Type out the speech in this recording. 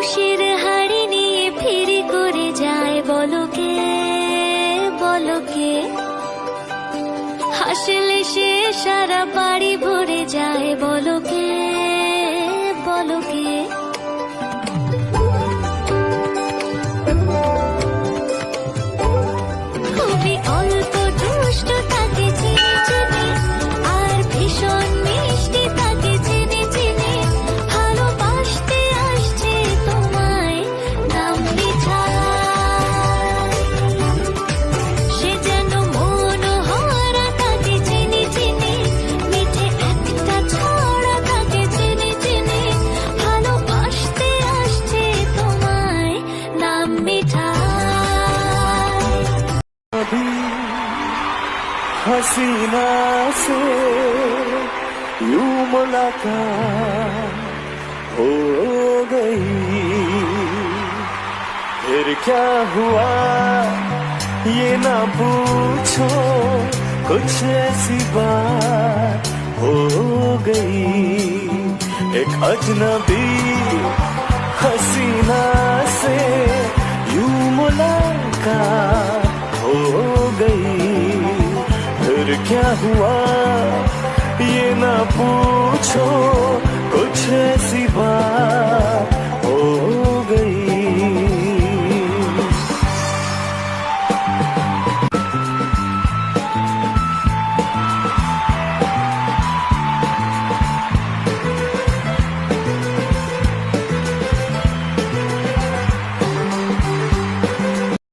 খুশির হাড়ি নিয়ে ফিরি করে যায় বলো কে, বলো কে? হাসলে সে সারা বাড়ি ভরে যায় বলো কে, বলো কে? খুবই অল্প দুষ্ট তাকে চিনি চিনি, আর ভীষণ মিষ্টি তাকে চিনি চিনি। ভালোবাসতে আসছে তোমায় নাম মিঠাই, সে যেন মনোহরা তাকে চিনি চিনি। মিঠে একটা ছড়া তাকে চিনি চিনি। ভালোবাসতে আসছে তোমায় নাম মিঠাই। अभी हसीना से यूं मुलाकात हो गई, फिर क्या हुआ ये ना पूछो, कुछ ऐसी बात हो गई। एक अजनबी हसीना से यूं मुलाकात हो गई, फिर क्या हुआ ये ना पूछो, कुछ ऐसी बात